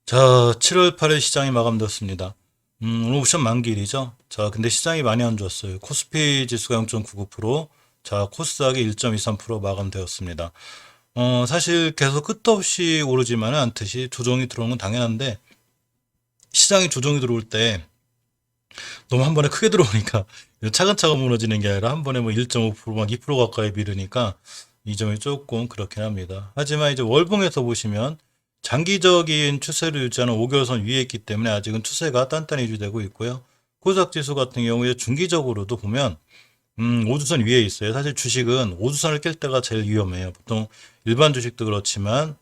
자, 7월 8일 시장이 마감되었습니다. 오늘 옵션 만기일이죠. 자, 근데 시장이 많이 안 좋았어요. 코스피 지수가 0.99%, 자, 코스닥이 1.23% 마감되었습니다. 사실 계속 끝도 없이 오르지만은 않듯이 조정이 들어오는 건 당연한데, 시장이 조정이 들어올 때 너무 한 번에 크게 들어오니까 차근차근 무너지는 게 아니라 한 번에 뭐 1.5%, 막 2% 가까이 밀으니까 이 점이 조금 그렇긴 합니다. 하지만 이제 월봉에서 보시면 장기적인 추세를 유지하는 5개월선 위에 있기 때문에 아직은 추세가 단단히 유지되고 있고요. 코스닥 지수 같은 경우에 중기적으로도 보면 5주선 위에 있어요. 사실 주식은 5주선을 깰 때가 제일 위험해요. 보통 일반 주식도 그렇지만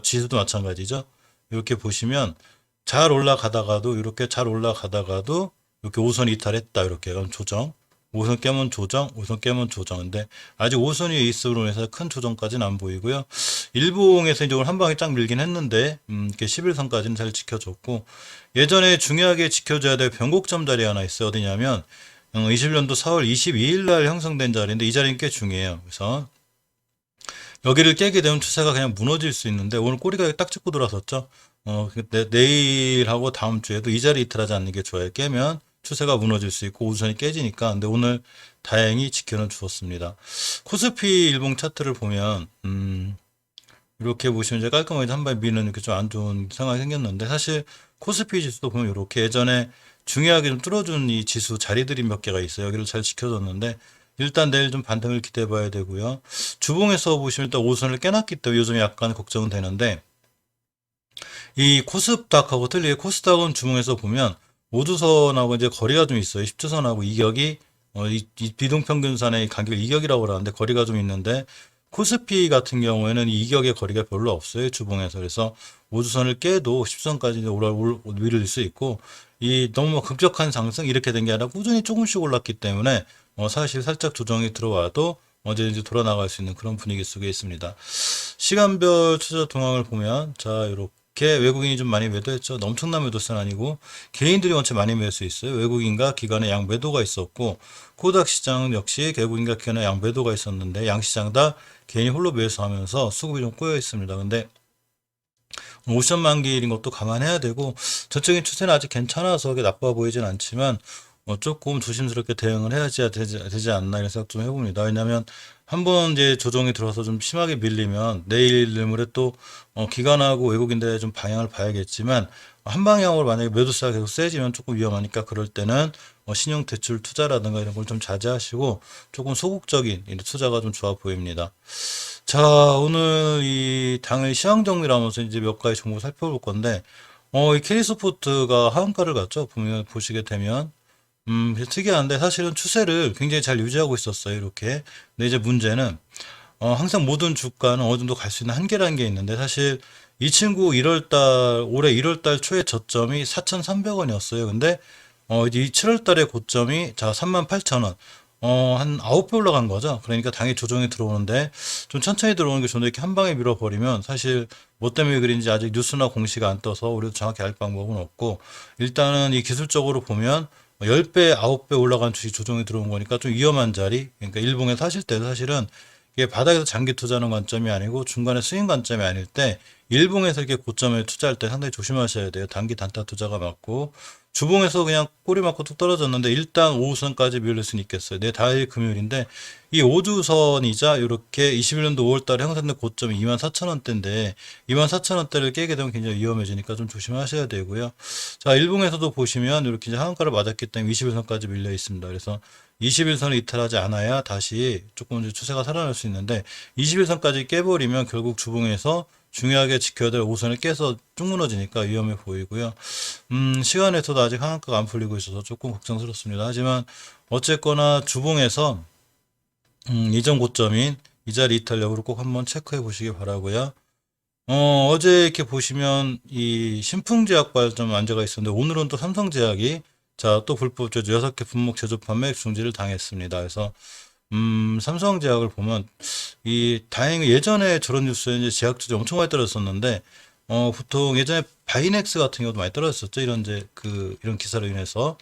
지수도 마찬가지죠. 이렇게 보시면 잘 올라가다가도 이렇게 잘 올라가다가도 이렇게 5선 이탈했다 이렇게 그럼 조정 5선 깨면 조정 5선 깨면 조정 근데 아직 5선 위에 있으로 해서 큰 조정까지는 안 보이고요. 일봉에서 이제 오늘 한 방에 쫙 밀긴 했는데 이렇게 11선까지는 잘 지켜줬고 예전에 중요하게 지켜줘야 될 변곡점 자리 하나 있어요. 어디냐면 21년도 4월 22일 날 형성된 자리인데 이 자리는 꽤 중요해요. 그래서 여기를 깨게 되면 추세가 그냥 무너질 수 있는데 오늘 꼬리가 딱 짚고 들어왔었죠. 내일하고 다음 주에도 이 자리 이탈하지 않는 게 좋아요. 깨면 추세가 무너질 수 있고 우선이 깨지니까. 근데 오늘 다행히 지켜는 주었습니다. 코스피 일봉 차트를 보면 이렇게 보시면 이제 깔끔하게 한 발 미는 이렇게 좀 안 좋은 상황이 생겼는데 사실 코스피 지수도 보면 이렇게 예전에 중요하게 좀 뚫어준 이 지수 자리들이 몇 개가 있어요. 여기를 잘 지켜줬는데 일단 내일 좀 반등을 기대해 봐야 되고요. 주봉에서 보시면 일단 5선을 깨놨기 때문에 요즘 약간 걱정은 되는데 이 코스닥하고 틀리게 코스닥은 주봉에서 보면 5주선하고 이제 거리가 좀 있어요. 10주선하고 이격이 이 비동평균선의 간격을 이격이라고 그러는데 거리가 좀 있는데 코스피 같은 경우에는 이 이격의 거리가 별로 없어요. 주봉에서. 그래서 5주선을 깨도 10선까지 밀을 수 있고 이 너무 급격한 상승 이렇게 된 게 아니라 꾸준히 조금씩 올랐기 때문에 사실 살짝 조정이 들어와도 언제든지 돌아 나갈 수 있는 그런 분위기 속에 있습니다. 시간별 투자 동향을 보면 자 이렇게 외국인이 좀 많이 매도했죠. 엄청난 매도세는 아니고 개인들이 원체 많이 매수 수 있어요. 외국인과 기관의 양 매도가 있었고 코닥 시장은 역시 외국인과 기관의 양 매도가 있었는데 양 시장 다 개인이 홀로 매수하면서 수급이 좀 꼬여 있습니다. 근데 오션 만기일인 것도 감안해야 되고 전적인 추세는 아직 괜찮아서 그게 나빠 보이진 않지만 조금 조심스럽게 대응을 해야지 되지 않나 이런 생각 좀 해봅니다. 왜냐하면 한번 이제 조정이 들어서 좀 심하게 밀리면 내일 내모레 또 기관하고 외국인들의 좀 방향을 봐야겠지만 한 방향으로 만약에 매도세가 계속 세지면 조금 위험하니까 그럴 때는 신용 대출 투자라든가 이런 걸 좀 자제하시고 조금 소극적인 이런 투자가 좀 좋아 보입니다. 자, 오늘 이 당일 시황 정리를 하면서 이제 몇 가지 정보 살펴볼 건데, 이 K스포트가 하한가를 갔죠. 보면, 보시게 되면. 특이한데 사실은 추세를 굉장히 잘 유지하고 있었어요. 이렇게. 근데 이제 문제는, 항상 모든 주가는 어느 정도 갈 수 있는 한계라는 게 있는데, 사실 이 친구 올해 1월달 초에 저점이 4,300원이었어요. 근데, 이제 이 7월달에 고점이, 자, 38,000원. 한 9배 올라간 거죠. 그러니까 당일 조정이 들어오는데 좀 천천히 들어오는 게 좋은데 이렇게 한 방에 밀어버리면 사실 뭐 때문에 그런지 아직 뉴스나 공시가 안 떠서 우리도 정확히 알 방법은 없고 일단은 이 기술적으로 보면 10배, 9배 올라간 주식 조정이 들어온 거니까 좀 위험한 자리. 그러니까 일봉에 사실 때도 사실은 이게 바닥에서 장기 투자하는 관점이 아니고 중간에 스윙 관점이 아닐 때 일봉에서 이렇게 고점에 투자할 때 상당히 조심하셔야 돼요. 단기 단타 투자가 맞고 주봉에서 그냥 꼬리 맞고 뚝 떨어졌는데 일단 5주선까지 밀릴 수는 있겠어요. 내일 다일 금요일인데 이 5주선이자 이렇게 21년도 5월달에 형성된 고점이 24,000원대인데 24,000원대를 깨게 되면 굉장히 위험해지니까 좀 조심하셔야 되고요. 자, 일봉에서도 보시면 이렇게 이제 하한가를 맞았기 때문에 21선까지 밀려 있습니다. 그래서 21선을 이탈하지 않아야 다시 조금 이제 추세가 살아날 수 있는데 21선까지 깨버리면 결국 주봉에서 중요하게 지켜야 될 5선을 깨서 쭉 무너지니까 위험해 보이고요. 시간에서도 아직 하한가가 안 풀리고 있어서 조금 걱정스럽습니다. 하지만 어쨌거나 주봉에서 이전 고점인 이 자리 이탈 여부를 꼭 한번 체크해 보시기 바라고요. 어제 이렇게 보시면 이 신풍제약발 좀 안제가 있었는데 오늘은 또 삼성제약이 자, 또 불법 제조 6개 품목 제조 판매 중지를 당했습니다. 그래서 삼성제약을 보면 이 다행히 예전에 저런 뉴스에 이제 제약 주제 엄청 많이 떨어졌었는데 보통 예전에 바이넥스 같은 경우도 많이 떨어졌었죠. 이런 이제 이런 기사로 인해서.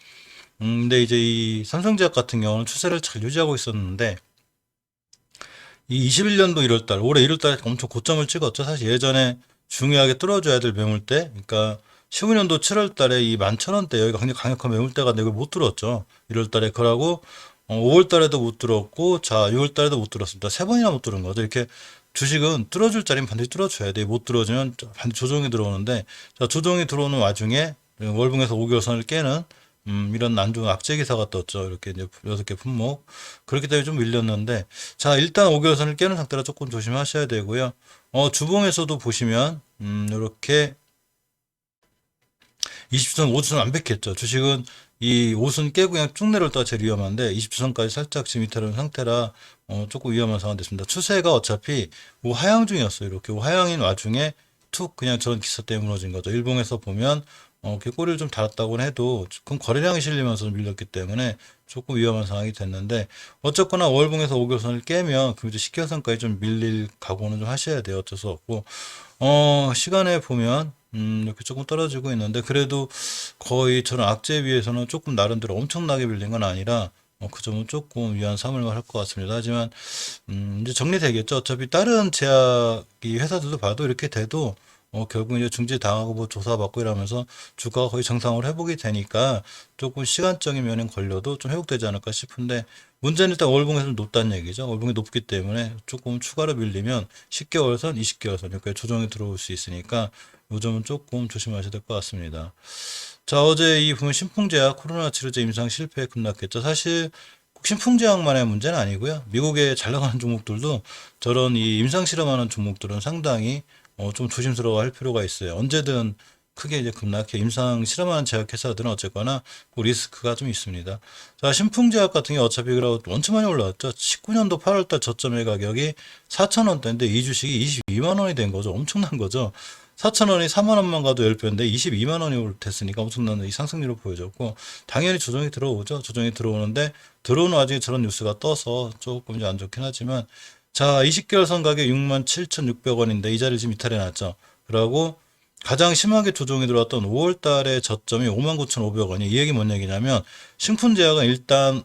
근데 이제 이 삼성제약 같은 경우는 추세를 잘 유지하고 있었는데 이 21년도 1월달, 올해 1월달에 엄청 고점을 찍었죠. 사실 예전에 중요하게 뚫어줘야 될 매물대. 그러니까 15년도 7월 달에 이 11,000원대 여기가 굉장히 강력한 매물대가 이걸 못 뚫었죠. 1월 달에 그러고 5월 달에도 못 뚫었고 자 6월 달에도 못 뚫었습니다. 세 번이나 못 뚫은 거죠. 이렇게 주식은 뚫어줄 자리는 반드시 뚫어줘야 돼. 못 뚫어주면 반드시 조정이 들어오는데 자 조정이 들어오는 와중에 월봉에서 5개월선을 깨는 이런 안 좋은 악재 기사가 떴죠. 이렇게 이제 6개 품목. 그렇기 때문에 좀 밀렸는데 자 일단 5개월선을 깨는 상태라 조금 조심하셔야 되고요. 주봉에서도 보시면 이렇게 20선, 5주선 완벽했죠. 주식은 이 5선 깨고 그냥 쭉 내려올다가 제일 위험한데 20주선까지 살짝 지금 이탈한 상태라 조금 위험한 상황 됐습니다. 추세가 어차피 우하향 중이었어요. 이렇게 우하향인 와중에 툭 그냥 저런 기사 때문에 무너진 거죠. 일봉에서 보면 이렇게 꼬리를 좀 달았다고는 해도 그럼 거래량이 실리면서 밀렸기 때문에 조금 위험한 상황이 됐는데 어쨌거나 월봉에서 5개선을 깨면 그 이제 10개선까지 좀 밀릴 각오는 좀 하셔야 돼요. 어쩔 수 없고 시간에 보면 이렇게 조금 떨어지고 있는데 그래도 거의 저런 악재에 비해서는 조금 나름대로 엄청나게 밀린 건 아니라 그 점은 조금 위안 삼을 만할 것 같습니다. 하지만 이제 정리되겠죠. 어차피 다른 제약이 회사들도 봐도 이렇게 돼도 결국 이제 중지 당하고 뭐 조사받고 이러면서 주가가 거의 정상으로 회복이 되니까 조금 시간적인 면에 걸려도 좀 회복되지 않을까 싶은데 문제는 일단 월봉에서 좀 높다는 얘기죠. 월봉이 높기 때문에 조금 추가로 밀리면 10개월선, 20개월선 이렇게 조정이 들어올 수 있으니까 요 점은 조금 조심하셔야 될 것 같습니다. 자, 어제 이 보면 신풍제약 코로나 치료제 임상 실패에 급락했죠. 사실 꼭 신풍제약만의 문제는 아니고요. 미국에 잘 나가는 종목들도 저런 이 임상 실험하는 종목들은 상당히 좀 조심스러워 할 필요가 있어요. 언제든 크게 이제 급락해 임상 실험하는 제약회사들은 어쨌거나 그 리스크가 좀 있습니다. 자, 신풍제약 같은 게 어차피 그러고 원천 많이 올라왔죠. 19년도 8월달 저점의 가격이 4,000원대인데 이 주식이 22만 원이 된 거죠. 엄청난 거죠. 4,000원이 4만 원만 가도 10배인데 22만 원이 됐으니까 엄청난 이 상승률을 보여줬고 당연히 조정이 들어오죠. 조정이 들어오는데 들어오는 와중에 저런 뉴스가 떠서 조금 이제 안 좋긴 하지만 자 20개월 선 가격 67,600원인데 이 자리를 지금 이탈해 놨죠. 그러고 가장 심하게 조정이 들어왔던 5월 달에 저점이 59,500원이 이 얘기 뭔 얘기냐면 신풍제약은 일단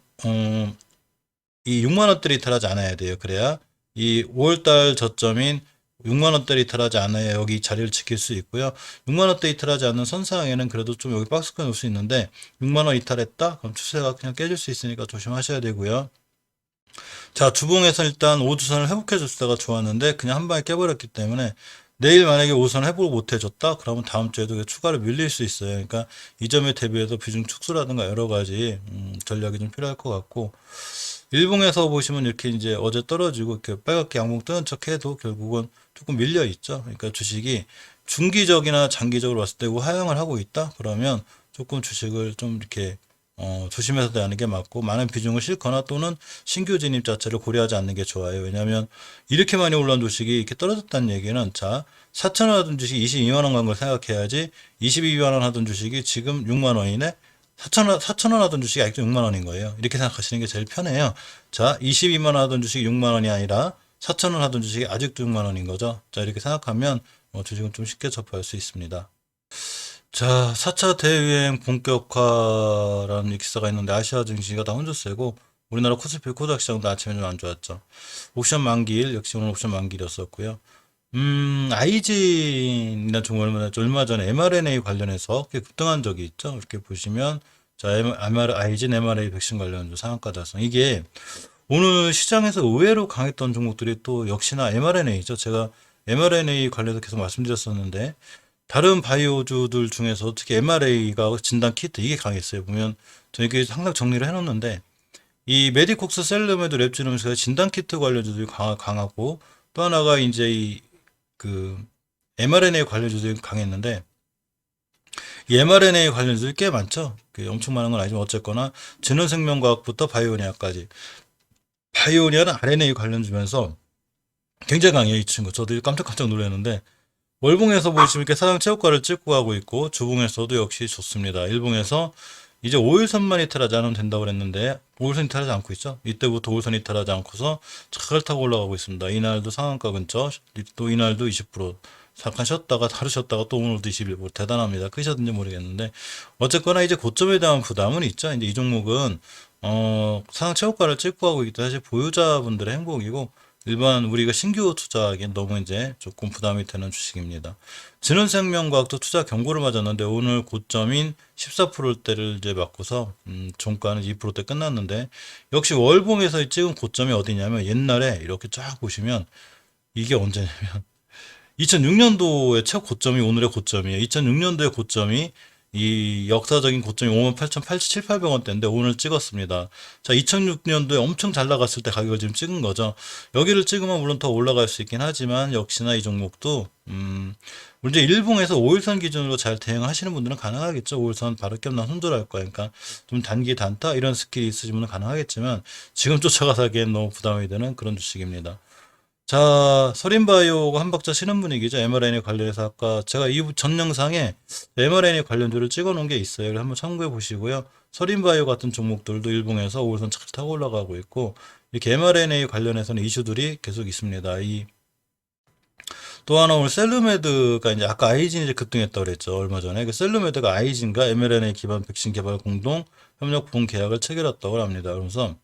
이 6만 원대를 이탈하지 않아야 돼요. 그래야 이 5월 달 저점인 6만 원대를 이탈하지 않아야 여기 자리를 지킬 수 있고요. 6만 원대 이탈하지 않는 선상에는 그래도 좀 여기 박스권 올 수 있는데 6만 원 이탈했다? 그럼 추세가 그냥 깨질 수 있으니까 조심하셔야 되고요. 자, 주봉에서 일단 5주선을 회복해 줬다가 좋았는데 그냥 한 방에 깨버렸기 때문에 내일 만약에 5선 회복을 못 해줬다? 그러면 다음 주에도 추가로 밀릴 수 있어요. 그러니까 이 점에 대비해서 비중 축소라든가 여러 가지 전략이 좀 필요할 것 같고 일봉에서 보시면 이렇게 이제 어제 떨어지고 이렇게 빨갛게 양봉 뜨는 척 해도 결국은 조금 밀려 있죠. 그러니까 주식이 중기적이나 장기적으로 봤을 때 하향을 하고 있다? 그러면 조금 주식을 좀 이렇게 조심해서 대하는 게 맞고 많은 비중을 싣거나 또는 신규 진입 자체를 고려하지 않는 게 좋아요. 왜냐하면 이렇게 많이 올라온 주식이 이렇게 떨어졌다는 얘기는 자 4,000원 하던 주식이 22만 원 간 걸 생각해야지 22만 원 하던 주식이 지금 6만 원이네. 4,000원 하던 주식이 아직도 6만 원인 거예요. 이렇게 생각하시는 게 제일 편해요. 자 22만 원 하던 주식이 6만 원이 아니라 4,000원 하던 주식이 아직도 6만 원인 거죠. 자 이렇게 생각하면 주식은 좀 쉽게 접할 수 있습니다. 자, 4차 대유행 본격화라는 기사가 있는데 아시아 증시가 다 혼자 세고 우리나라 코스피 코스닥 시장도 아침에 좀 안 좋았죠. 옵션 만기일 역시 오늘 옵션 만기일이었었고요. 아이진이나 좀 얼마 전에 mRNA 관련해서 꽤 급등한 적이 있죠. 이렇게 보시면 자, 아이진 mRNA 백신 관련 상한가 달성 이게 오늘 시장에서 의외로 강했던 종목들이 또 역시나 mRNA죠. 제가 mRNA 관련해서 계속 말씀드렸었는데 다른 바이오주들 중에서 특히 mRNA가 진단 키트 이게 강했어요. 보면 저희가 항상 정리를 해놓는데 이 메디콕스 셀름에도 랩지노믹스가 진단 키트 관련주들이 강하고 또 하나가 이제 이 그 mRNA 관련주들이 강했는데 이 mRNA 관련주들이 꽤 많죠. 엄청 많은 건 아니지만 어쨌거나 진원생명과학부터 바이오니아까지 바이오니아는 RNA 관련주면서 굉장히 강해요. 이 친구 저도 깜짝깜짝 놀랐는데 월봉에서 보시면 이렇게 사상 최고가를 찍고 가고 있고 주봉에서도 역시 좋습니다. 일봉에서 이제 5일선만 이탈하지 않으면 된다고 그랬는데 5일선 이탈하지 않고 있죠. 이때부터 5일선 이탈하지 않고서 잘 타고 올라가고 있습니다. 이날도 상한가 근처 또 이날도 20% 잠깐 쉬었다가 하루 쉬었다가 또 오늘도 21% 대단합니다. 크셨는지 모르겠는데 어쨌거나 이제 고점에 대한 부담은 있죠. 이제 이 종목은 상상 최고가를 찍고 가고 있기 때문에 사실 보유자분들의 행복이고 일반 우리가 신규 투자하기엔 너무 이제 조금 부담이 되는 주식입니다. 진원생명과학도 투자 경고를 맞았는데 오늘 고점인 14%대를 이제 맞고서 종가는 2%대 끝났는데 역시 월봉에서 찍은 고점이 어디냐면 옛날에 이렇게 쫙 보시면 이게 언제냐면 2006년도의 최고점이 오늘의 고점이에요. 2006년도의 고점이 이 역사적인 고점이 58,800원대인데 오늘 찍었습니다. 자, 2006년도에 엄청 잘 나갔을 때 가격을 지금 찍은 거죠. 여기를 찍으면 물론 더 올라갈 수 있긴 하지만 역시나 이 종목도 이제 일봉에서 5일선 기준으로 잘 대응하시는 분들은 가능하겠죠. 5일선 바로 껴나 손절할 거야. 그러니까 좀 단기 단타 이런 스킬이 있으신 분은 가능하겠지만 지금 쫓아가서 하기엔 너무 부담이 되는 그런 주식입니다. 자, 서린바이오가 한 박자 쉬는 분위기죠. mRNA 관련해서 아까 제가 이 전 영상에 mRNA 관련주를 찍어 놓은 게 있어요. 그래서 한번 참고해 보시고요. 서린바이오 같은 종목들도 일봉에서 5일선 잘 타고 올라가고 있고 이렇게 mRNA 관련해서는 이슈들이 계속 있습니다. 이 또 하나 오늘 셀루메드가 이제 아까 아이진이 이제 급등했다고 그랬죠. 얼마 전에 그 셀루메드가 아이진과 mRNA 기반 백신 개발 공동 협력 본 계약을 체결했다고 합니다. 그러면서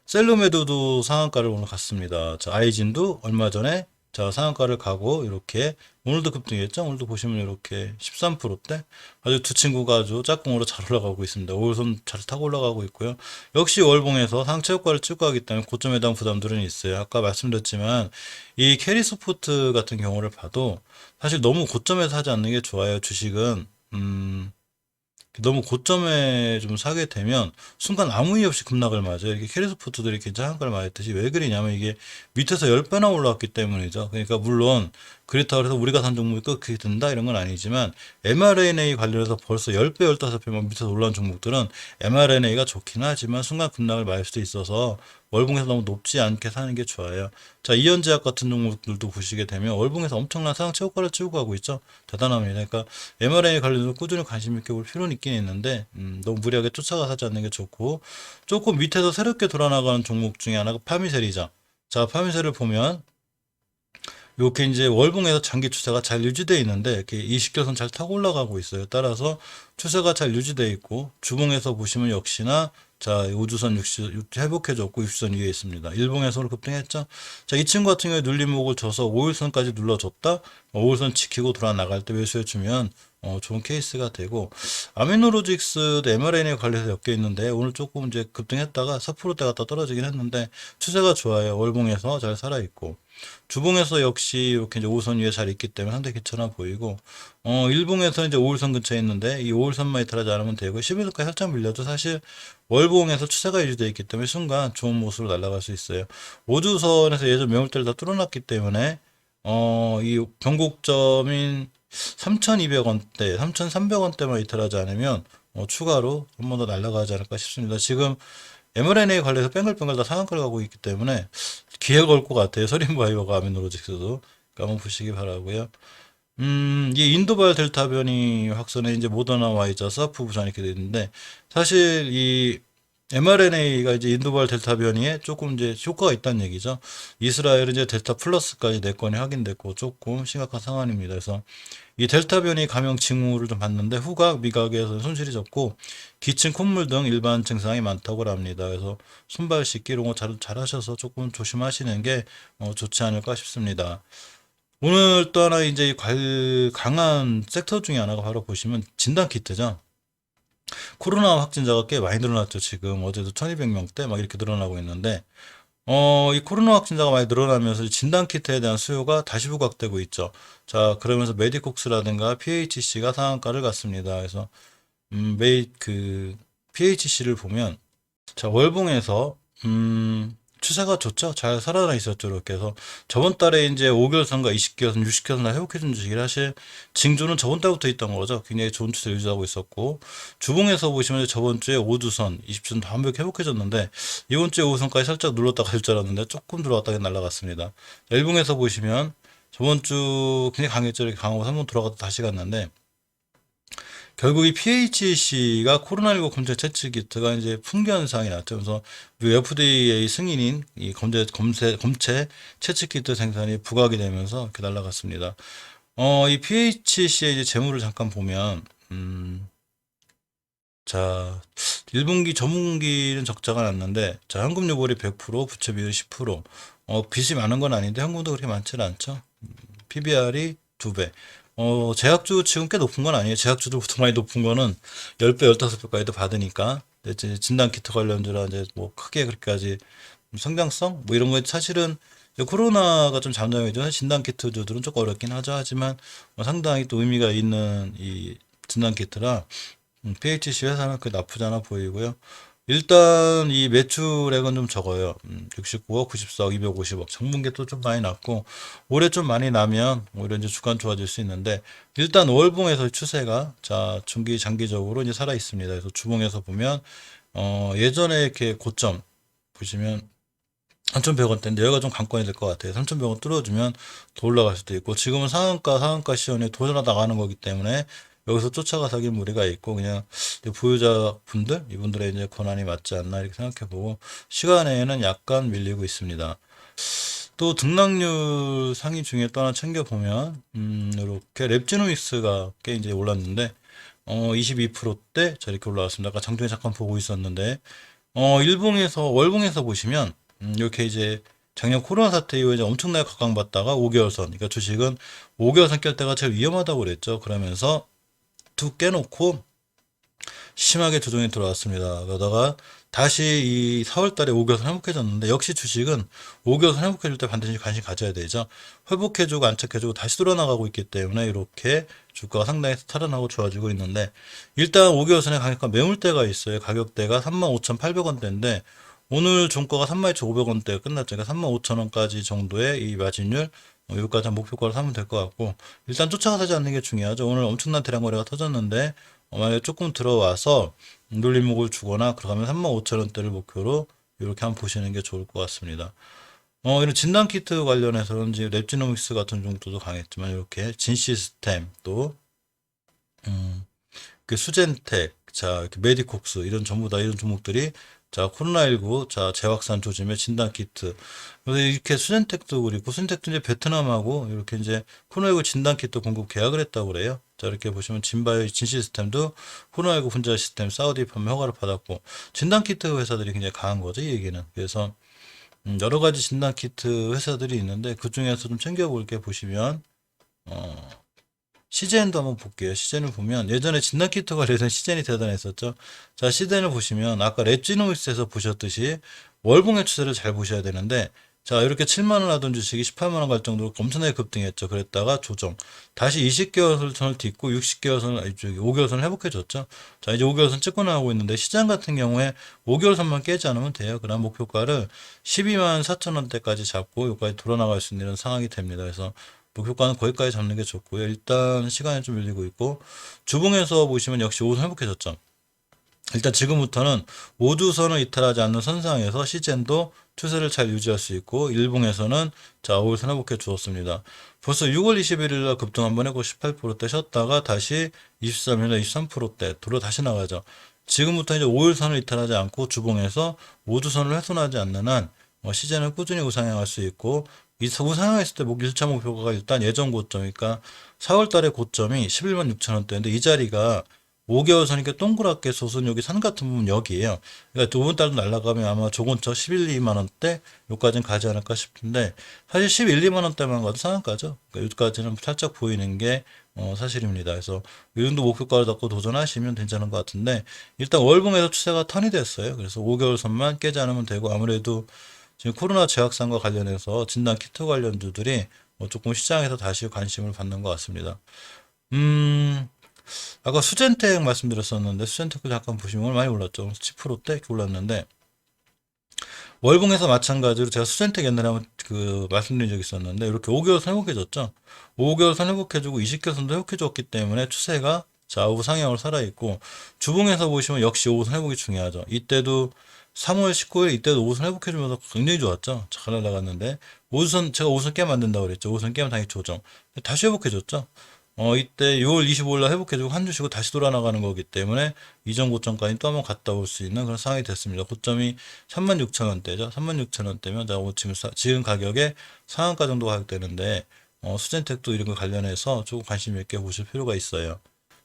셀루메드도 상한가를 오늘 갔습니다. 자, 아이진도 얼마 전에 자, 상한가를 가고 이렇게 오늘도 급등했죠. 오늘도 보시면 이렇게 13%대 아주 두 친구가 아주 짝꿍으로 잘 올라가고 있습니다. 5일선 잘 타고 올라가고 있고요. 역시 월봉에서 상체 효과를 찍고 하기 때문에 고점에 대한 부담들은 있어요. 아까 말씀드렸지만 이 캐리스포트 같은 경우를 봐도 사실 너무 고점에서 하지 않는 게 좋아요. 주식은 너무 고점에 좀 사게 되면 순간 아무 이유 없이 급락을 맞아요. 이렇게 캐리스포트들이 괜찮은 걸 맞았듯이 왜 그러냐면 이게 밑에서 10배나 올라왔기 때문이죠. 그러니까 물론 그렇다고 해서 우리가 산 종목이 그렇게 든다 이런 건 아니지만 mRNA 관련해서 벌써 10배, 15배만 밑에서 올라온 종목들은 mRNA가 좋긴 하지만 순간 급락을 맞을 수도 있어서 월봉에서 너무 높지 않게 사는 게 좋아요. 자, 이현제약 같은 종목들도 보시게 되면 월봉에서 엄청난 상체 효과를 찍고 가고 있죠. 대단합니다. 그러니까 mRNA 관련해서 꾸준히 관심 있게 볼 필요는 있긴 있는데 너무 무리하게 쫓아가 사지 않는 게 좋고 조금 밑에서 새롭게 돌아나가는 종목 중에 하나가 파미셀이죠. 자, 파미셀을 보면 이렇게 이제 월봉에서 장기 추세가 잘 유지되어 있는데 이렇게 이식결선 잘 타고 올라가고 있어요. 따라서 추세가 잘 유지되어 있고 주봉에서 보시면 역시나 자, 우주선 60 회복해줬고 60선 위에 있습니다. 일봉에서 급등했죠. 자, 이 친구 같은 경우에 눌림목을 줘서 5일선까지 눌러줬다. 5일선 지키고 돌아 나갈 때 매수해주면 좋은 케이스가 되고 아미노로직스도 mRNA 관련해서 엮여 있는데 오늘 조금 이제 급등했다가 4%대 갔다 떨어지긴 했는데 추세가 좋아요. 월봉에서 잘 살아있고 주봉에서 역시 이렇게 이제 5선 위에 잘 있기 때문에 상당히 괜찮아 보이고 일봉에서 이제 5일선 근처에 있는데 이 5일선만 이탈하지 않으면 되고 11일까지 살짝 밀려도 사실 월봉에서 추세가 유지되어 있기 때문에 순간 좋은 모습으로 날아갈 수 있어요. 5주선에서 예전 매물대를 다 뚫어놨기 때문에 이 변곡점인 3,200원대, 3,300원대만 이탈하지 않으면 추가로 한 번 더 날아가지 않을까 싶습니다. 지금 mRNA 관련해서 뺑글뺑글 다 상한가를 가고 있기 때문에 기회가 올 것 같아요. 서린바이오가 아미노로직스도. 그러니까 한번 보시기 바라고요. 이 인도발 델타 변이 확산에 이제 모더나, 와이자, 사프 부산 이렇게 되는데 사실 이 mRNA가 이제 인도발 델타 변이에 조금 이제 효과가 있다는 얘기죠. 이스라엘은 이제 델타 플러스까지 4건이 확인됐고 조금 심각한 상황입니다. 그래서 이 델타 변이 감염 징후를 좀 봤는데 후각, 미각에서 손실이 적고 기침, 콧물 등 일반 증상이 많다고 합니다. 그래서 손발 씻기 이런 거 잘 하셔서 조금 조심하시는 게 좋지 않을까 싶습니다. 오늘 또 하나 이제 강한 섹터 중에 하나가 바로 보시면 진단키트죠. 코로나 확진자가 꽤 많이 늘어났죠. 지금 어제도 1200명대 막 이렇게 늘어나고 있는데 이 코로나 확진자가 많이 늘어나면서 진단키트에 대한 수요가 다시 부각되고 있죠. 자, 그러면서 메디콕스라든가 PHC가 상한가를 갔습니다. 그래서 PHC를 보면 자, 월봉에서 추세가 좋죠. 잘 살아나 있었죠. 이렇게 해서 저번 달에 이제 5개월선과 20개월선, 60개월선 다 회복해준 주식이 사실 징조는 저번 달부터 있던 거죠. 굉장히 좋은 추세를 유지하고 있었고 주봉에서 보시면 저번 주에 5주선, 20주선 다 완벽히 회복해줬는데 이번 주에 5선까지 살짝 눌렀다가 갈 줄 알았는데 조금 들어왔다가 날아갔습니다. 일봉에서 보시면 저번 주 굉장히 강했죠. 이렇게 강하고 3번 돌아갔다 다시 갔는데 결국 이 PHC가 코로나19 검체 채취 키트가 이제 풍기 현상이 났죠. 그래서 FDA 승인인 이 검체 채취 키트 생산이 부각이 되면서 이렇게 날아갔습니다. 이 PHC의 이제 재무를 잠깐 보면, 자, 1분기 전분기는 적자가 났는데, 자, 현금요율이 100%, 부채 비율 10%, 빚이 많은 건 아닌데 현금도 그렇게 많지는 않죠. PBR이 2배. 제약주 지금 꽤 높은 건 아니에요. 제약주도 보통 많이 높은 거는 10배, 15배까지도 받으니까. 근데 이제 진단키트 관련주라 이제 뭐 크게 그렇게까지 성장성? 뭐 이런 거 사실은 이제 코로나가 좀 잠잠해져 진단키트주들은 조금 어렵긴 하죠. 하지만 상당히 또 의미가 있는 이 진단키트라 PHC 회사는 그 나쁘지 않아 보이고요. 일단 이 매출액은 좀 적어요. 69억, 94억, 250억. 장분기도 좀 많이 났고 올해 좀 많이 나면 오히려 이제 주간 좋아질 수 있는데 일단 월봉에서 추세가 자 중기 장기적으로 이제 살아 있습니다. 그래서 주봉에서 보면 예전에 이렇게 고점 보시면 3,100원대인데 여기가 좀 관건이 될 것 같아요. 3,100원 뚫어주면 더 올라갈 수도 있고 지금은 상한가 시연에 도전하다 가는 거기 때문에 여기서 쫓아가서 하긴 무리가 있고 그냥 보유자 분들 이분들의 이제 권한이 맞지 않나 이렇게 생각해보고 시간에는 약간 밀리고 있습니다. 또 등락률 상위 중에 또 하나 챙겨보면 이렇게 랩지노믹스가 꽤 이제 올랐는데 22%대 저렇게 올라왔습니다. 아까 장중에 잠깐 보고 있었는데 일봉에서 월봉에서 보시면 이렇게 이제 작년 코로나 사태 이후에 이제 엄청나게 각광받다가 5개월선 그러니까 주식은 5개월선 깰 때가 제일 위험하다고 그랬죠. 그러면서 툭 깨놓고 심하게 조정이 들어왔습니다. 그러다가 다시 이 4월 달에 5개월선 회복해졌는데 역시 주식은 5개월선 회복해줄 때 반드시 관심 가져야 되죠. 회복해주고 안착해주고 다시 돌아나가고 있기 때문에 이렇게 주가가 상당히 살아나고 좋아지고 있는데 일단 5개월선에 강력한 매물대가 있어요. 가격대가 35,800원대인데 오늘 종가가 32,500원대가 끝났죠. 그러니까 35,000원까지 정도의 이 마진율 여기까지 한 목표가를 사면 될 것 같고 일단 쫓아가 사지 않는 게 중요하죠. 오늘 엄청난 대량 거래가 터졌는데 만약에 조금 들어와서 눌림목을 주거나 그러면 35,000원대를 목표로 이렇게 한번 보시는 게 좋을 것 같습니다. 이런 진단키트 관련해서는 이제 랩지노믹스 같은 종목도 강했지만 이렇게 진시스템 또 그 수젠텍, 자, 이렇게 메디콕스 이런 전부 다 이런 종목들이 자, 코로나19, 자, 재확산 조짐의 진단키트. 그래서 이렇게 수젠텍도 그리고 수젠텍도 이제 베트남하고 이렇게 이제 코로나19 진단키트 공급 계약을 했다고 그래요. 자, 이렇게 보시면 진바이오 진시스템도 코로나19 분자 시스템 사우디 판매 허가를 받았고 진단키트 회사들이 굉장히 강한 거죠, 이 얘기는. 그래서 여러 가지 진단키트 회사들이 있는데 그 중에서 좀 챙겨볼 게 보시면 어, 시젠도 한번 볼게요. 시젠을 보면 예전에 진단키트 관련해서 시젠이 대단했었죠. 자, 시젠을 보시면 아까 랩지노믹스에서 보셨듯이 월봉의 추세를 잘 보셔야 되는데 자, 이렇게 7만 원 하던 주식이 18만 원 갈 정도로 엄청나게 급등했죠. 그랬다가 조정. 다시 20개월선을 딛고 60개월선을 아니 저기 5개월선을 회복해 줬죠. 자, 이제 5개월선 찍고 나오고 있는데 시장 같은 경우에 5개월선만 깨지 않으면 돼요. 그럼 목표가를 12만 4천 원대까지 잡고 여기까지 돌아나갈 수 있는 이런 상황이 됩니다. 그래서 목표가는 거기까지 잡는 게 좋고요. 일단 시간이 좀 밀리고 있고 주봉에서 보시면 역시 5선 회복해졌죠. 일단 지금부터는 5주선을 이탈하지 않는 선상에서 시젠도 추세를 잘 유지할 수 있고 일봉에서는 자 5일선 회복해 주었습니다. 벌써 6월 21일 날 급등 한번 했고 18%대 쉬었다가 다시 23일날 23%대 돌아 다시 나가죠. 지금부터 이제 5일선을 이탈하지 않고 주봉에서 5주선을 훼손하지 않는 한 시즌은 꾸준히 우상향할 수 있고 이 우상향했을 때 1차 목표가 일단 예전 고점 그러니까 4월 달에 고점이 11만 6천 원대인데 이 자리가 5개월 선이니까 동그랗게 솟은 여기 산 같은 부분 여기에요. 그러니까 두 달도 날아가면 아마 조근처 11, 2만 원대 여기까지는 가지 않을까 싶은데 사실 11, 2만 원대만 가도 상한가죠. 그러니까 여기까지는 살짝 보이는 게 사실입니다. 그래서 이 정도 목표가를 잡고 도전하시면 괜찮은 것 같은데 일단 월봉에서 추세가 턴이 됐어요. 그래서 5개월 선만 깨지 않으면 되고 아무래도 지금 코로나 재확산과 관련해서 진단 키트 관련주들이 조금 시장에서 다시 관심을 받는 것 같습니다. 아까 수젠텍 말씀드렸었는데 수젠텍도 잠깐 보시면 오늘 많이 올랐죠. 10%대 이렇게 올랐는데 월봉에서 마찬가지로 제가 수젠텍 옛날에 한번 그 말씀드린 적이 있었는데 이렇게 5개월 선 회복해줬죠. 5개월 선 회복해주고 20개월 선도 회복해줬기 때문에 추세가 좌우 상향으로 살아있고 주봉에서 보시면 역시 5선 회복이 중요하죠. 이때도 3월 19일 이때도 5선 회복해주면서 굉장히 좋았죠. 잘 날아갔는데 5선 제가 5선 깨면 안 된다고 그랬죠. 5선 깨면 당연히 조정. 다시 회복해줬죠. 이때 6월 25일 날 회복해주고 한 주 쉬고 다시 돌아나가는 거기 때문에 이전 고점까지 또 한번 갔다 올 수 있는 그런 상황이 됐습니다. 고점이 36,000원대죠. 36,000원대면 자, 지금 가격에 상한가 정도 가격되는데 수젠텍도 이런 거 관련해서 조금 관심 있게 보실 필요가 있어요.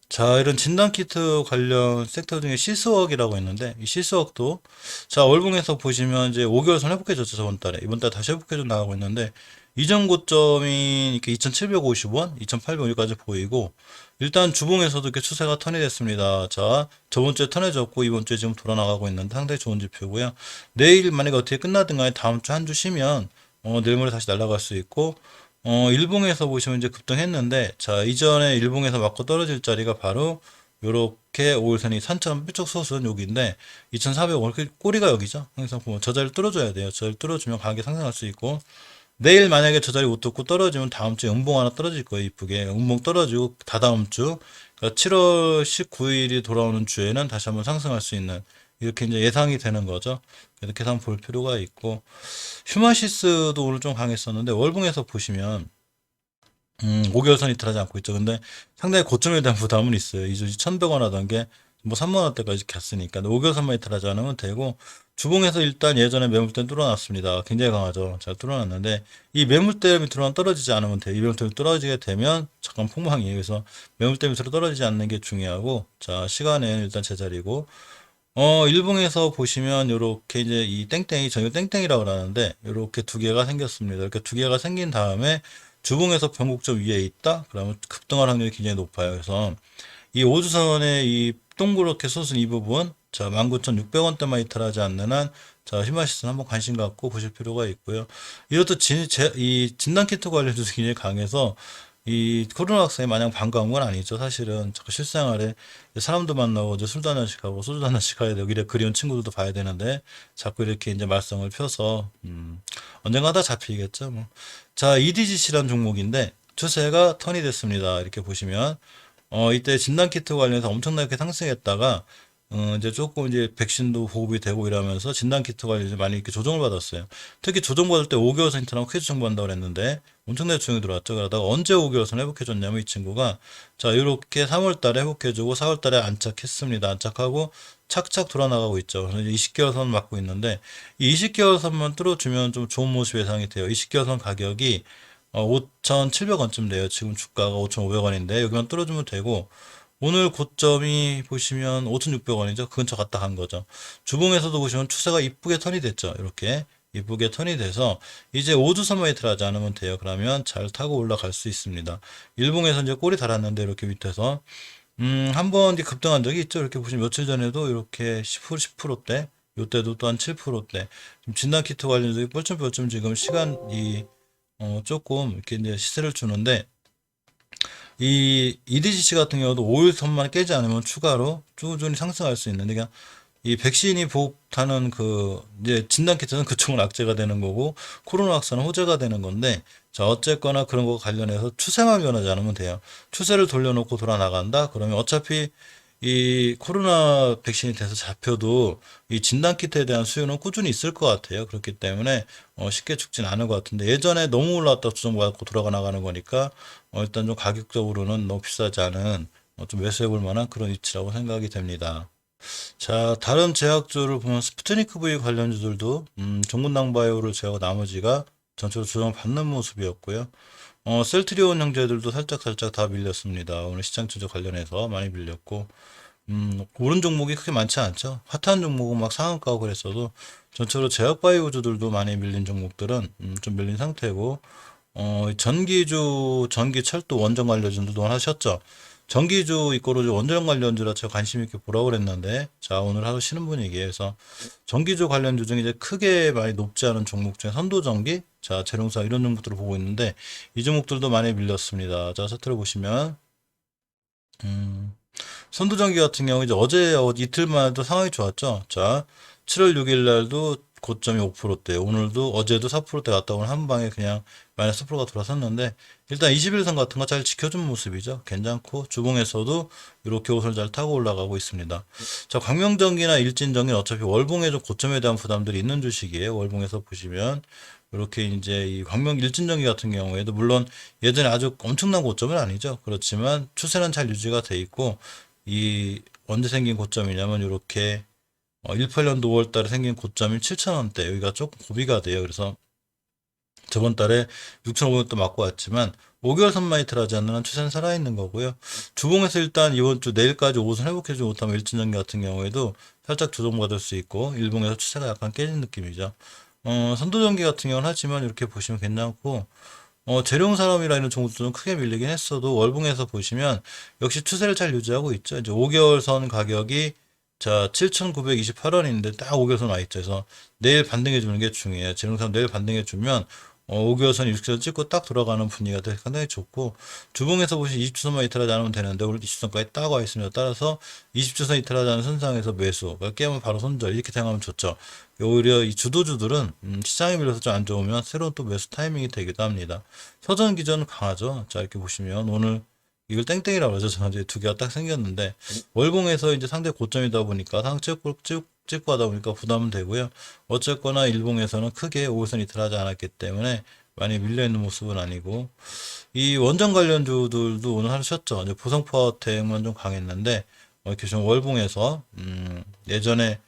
자, 이런 진단키트 관련 섹터 중에 시스웍이라고 있는데, 이 시스웍도, 자, 월봉에서 보시면 이제 5개월 선 회복해줬죠, 저번 달에. 이번 달 다시 회복해줘 나가고 있는데, 이전 고점이 이렇게 2,750원, 2,800원까지 보이고, 일단 주봉에서도 이렇게 추세가 턴이 됐습니다. 자, 저번 주에 턴해졌고, 이번 주에 지금 돌아나가고 있는데 상당히 좋은 지표고요. 내일 만약에 어떻게 끝나든 간에 다음 주 한 주 쉬면, 내일 모레 다시 날아갈 수 있고, 일봉에서 보시면 이제 급등했는데, 자, 이전에 일봉에서 맞고 떨어질 자리가 바로 요렇게 5일선이 산처럼 뾰족 솟은 여기인데, 2,400원, 꼬리가 여기죠. 항상 보면 저 자리를 뚫어줘야 돼요. 저 자리를 뚫어주면 가격이 상승할 수 있고, 내일 만약에 저 자리 못 뚫고 떨어지면 다음 주에 음봉 하나 떨어질 거예요. 이쁘게. 음봉 떨어지고, 다다음 주, 그러니까 7월 19일이 돌아오는 주에는 다시 한번 상승할 수 있는, 이렇게 이제 예상이 되는 거죠. 이렇게 한번 볼 필요가 있고, 휴마시스도 오늘 좀 강했었는데 월봉에서 보시면 5개월선 이틀하지 않고 있죠. 근데 상당히 고점에 대한 부담은 있어요. 이주지 1,100원 하던 게 뭐 3만 원대까지 갔으니까 5개월선만 이틀하지 않으면 되고 주봉에서 일단 예전에 매물대 뚫어놨습니다. 굉장히 강하죠. 잘 뚫어놨는데 이 매물대 밑으로만 떨어지지 않으면 돼요. 이 매물대 밑으로 떨어지게 되면 잠깐 폭망이에요. 그래서 매물대 밑으로 떨어지지 않는 게 중요하고 자 시간은 일단 제자리고 일봉에서 보시면 요렇게 이제 이 땡땡이, 저희가 땡땡이라고 그러는데, 요렇게 두 개가 생겼습니다. 이렇게 두 개가 생긴 다음에 주봉에서 변곡점 위에 있다? 그러면 급등할 확률이 굉장히 높아요. 그래서 이 5주선의 이 동그랗게 솟은 이 부분, 자, 19,600원대만 이탈하지 않는 한, 자, 히마시스는 한번 관심 갖고 보실 필요가 있고요. 이것도 이 진단키트 관련주도 굉장히 강해서, 이 코로나 확산이 마냥 반가운 건 아니죠. 사실은 자꾸 실생활에 사람도 만나고 이제 술도 한 잔씩 하고 소주도 한 잔씩 가야 되고 이래 그리운 친구들도 봐야 되는데 자꾸 이렇게 이제 말썽을 펴서 언젠가 다 잡히겠죠. 뭐. 자, EDGC라는 종목인데 추세가 턴이 됐습니다. 이렇게 보시면 이때 진단키트 관련해서 엄청나게 상승했다가 이제 조금 이제 백신도 보급이 되고 이러면서 진단키트 관련해서 많이 이렇게 조정을 받았어요. 특히 조정받을 때 5개월 선인트랑 쾌주 정보한다고 그랬는데 엄청나게 조정이 들어왔죠. 그러다가 언제 5개월 선 회복해줬냐면 이 친구가 자 이렇게 3월 달에 회복해주고 4월 달에 안착했습니다. 안착하고 착착 돌아나가고 있죠. 그래서 이제 20개월 선 맞고 있는데 이 20개월 선만 뚫어주면 좀 좋은 모습 예상이 돼요. 20개월 선 가격이 5,700원쯤 돼요. 지금 주가가 5,500원인데 여기만 뚫어주면 되고 오늘 고점이 보시면 5,600원이죠. 그 근처 갔다 간 거죠. 주봉에서도 보시면 추세가 이쁘게 턴이 됐죠. 이렇게 이쁘게 턴이 돼서 이제 5주선만 이틀하지 않으면 돼요. 그러면 잘 타고 올라갈 수 있습니다. 일봉에서 이제 꼬리 달았는데 이렇게 밑에서 한번 급등한 적이 있죠. 이렇게 보시면 며칠 전에도 이렇게 10%대 요때도 또한 7%대 진단키트 관련해서 뻘쭘뻘쭘 지금 시간이 조금 이렇게 이제 시세를 주는데 이 EDGC 같은 경우도 5일 선만 깨지 않으면 추가로 꾸준히 상승할 수 있는데 그냥 이 백신이 보급하는 그 이제 진단키트는 그쪽은 악재가 되는 거고 코로나 확산은 호재가 되는 건데 자 어쨌거나 그런 거 관련해서 추세만 변하지 않으면 돼요. 추세를 돌려놓고 돌아 나간다. 그러면 어차피 이 코로나 백신이 돼서 잡혀도 이 진단키트에 대한 수요는 꾸준히 있을 것 같아요. 그렇기 때문에 쉽게 죽진 않을 것 같은데 예전에 너무 올라왔다 조정받고 돌아가 나가는 거니까 일단 좀 가격적으로는 너무 비싸지 않은 좀 매수해 볼 만한 그런 위치라고 생각이 됩니다. 자, 다른 제약주를 보면 스푸트니크 V 관련주들도 종근당 바이오를 제하고 나머지가 전체로 조정을 받는 모습이었고요. 셀트리온 형제들도 살짝 다 밀렸습니다. 오늘 시장 추적 관련해서 많이 밀렸고, 오른 종목이 크게 많지 않죠. 핫한 종목은 막 상한가고 그랬어도 전체로 제약바이오주들도 많이 밀린 종목들은 좀 밀린 상태고, 전기주, 전기, 철도, 원전 관련주도 하셨죠. 전기주 이꼬로주 원전 관련주라 제가 관심 있게 보라고 그랬는데 자 오늘 하루 쉬는 분위기에 서 전기주 관련주 중에 이제 크게 많이 높지 않은 종목 중에 선도전기 자 재룡사 이런 종목들을 보고 있는데 이 종목들도 많이 밀렸습니다. 자 차트를 보시면 선도전기 같은 경우 이제 어제 이틀만 해도 상황이 좋았죠. 자 7월 6일 날도 고점이 5%대 오늘도 어제도 4%대 갔다 오늘 한 방에 그냥 마이너스 10%가 돌아섰는데 일단 21선 같은 거 잘 지켜준 모습이죠. 괜찮고 주봉에서도 이렇게 옷을 잘 타고 올라가고 있습니다. 자 광명전기나 일진전기는 어차피 월봉에 좀 고점에 대한 부담들이 있는 주식이에요. 월봉에서 보시면 이렇게 이제 이 광명 일진전기 같은 경우에도 물론 예전에 아주 엄청난 고점은 아니죠. 그렇지만 추세는 잘 유지가 돼 있고 이 언제 생긴 고점이냐면 이렇게 18년도 5월 달에 생긴 고점이 7,000원대 여기가 조금 고비가 돼요. 그래서 저번 달에 6,500도 맞고 왔지만 5개월 선만 이틀하지 않는 한 추세는 살아있는 거고요. 주봉에서 일단 이번 주 내일까지 5선 회복해주지 못하면 일진전기 같은 경우에도 살짝 조정받을 수 있고 일봉에서 추세가 약간 깨진 느낌이죠. 선도전기 같은 경우는 하지만 이렇게 보시면 괜찮고 재룡산업이라는 종목들은 크게 밀리긴 했어도 월봉에서 보시면 역시 추세를 잘 유지하고 있죠. 이제 5개월 선 가격이 자 7,928원인데 딱 5개월 선 와 있죠. 그래서 내일 반등해 주는 게 중요해요. 재룡산업 내일 반등해 주면 5개월 선 60선 찍고 딱 돌아가는 분위기가 되게 상당히 좋고 주봉에서 보시면 20주선만 이탈하지 않으면 되는데 오늘 20주선까지 딱 와 있습니다. 따라서 20주선 이탈하지 않은 선상에서 매수 깨면 바로 손절 이렇게 생각하면 좋죠. 오히려 이 주도주들은 시장에 밀려서 좀 안 좋으면 새로운 또 매수 타이밍이 되기도 합니다. 서전 기전 강하죠. 자 이렇게 보시면 오늘 이걸 땡땡이라고 그러죠. 저는 이제 두 개가 딱 생겼는데 월봉에서 이제 상대 고점이다 보니까 상 찍고 하다 보니까 부담은 되고요. 어쨌거나 일봉에서는 크게 5선 이탈하지 않았기 때문에 많이 밀려있는 모습은 아니고 이 원전 관련주들도 오늘 하루 쉬었죠. 이제 보성파워텍만 좀 강했는데 이렇게 좀 월봉에서 예전에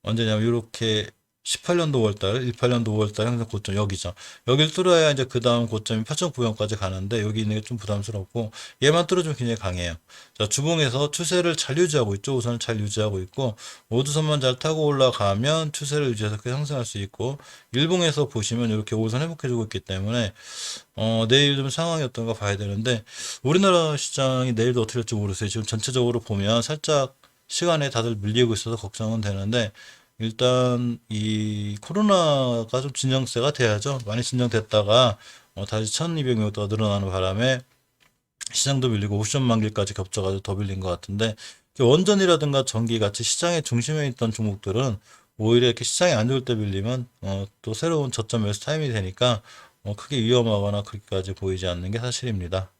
언제냐면 이렇게 18년도 5월달, 18년도 5월달 항상 고점 여기죠. 여기를 뚫어야 이제 그 다음 고점이 8,900원까지 가는데 여기 있는 게 좀 부담스럽고 얘만 뚫어주면 굉장히 강해요. 자 주봉에서 추세를 잘 유지하고 있죠. 우선은 잘 유지하고 있고 오두선만 잘 타고 올라가면 추세를 유지해서 크게 상승할 수 있고 일봉에서 보시면 이렇게 오선 회복해주고 있기 때문에 내일 좀 상황이 어떤가 봐야 되는데 우리나라 시장이 내일도 어떻게 될지 모르겠어요. 지금 전체적으로 보면 살짝 시간에 다들 밀리고 있어서 걱정은 되는데 일단 이 코로나가 좀 진정세가 돼야죠. 많이 진정됐다가 다시 1200명대가 늘어나는 바람에 시장도 밀리고 옵션 만기까지 겹쳐가지고 더 밀린 것 같은데 원전이라든가 전기 같이 시장의 중심에 있던 종목들은 오히려 이렇게 시장이 안 좋을 때 밀리면 또 새로운 저점 매수 타임이 되니까 크게 위험하거나 그렇게까지 보이지 않는 게 사실입니다.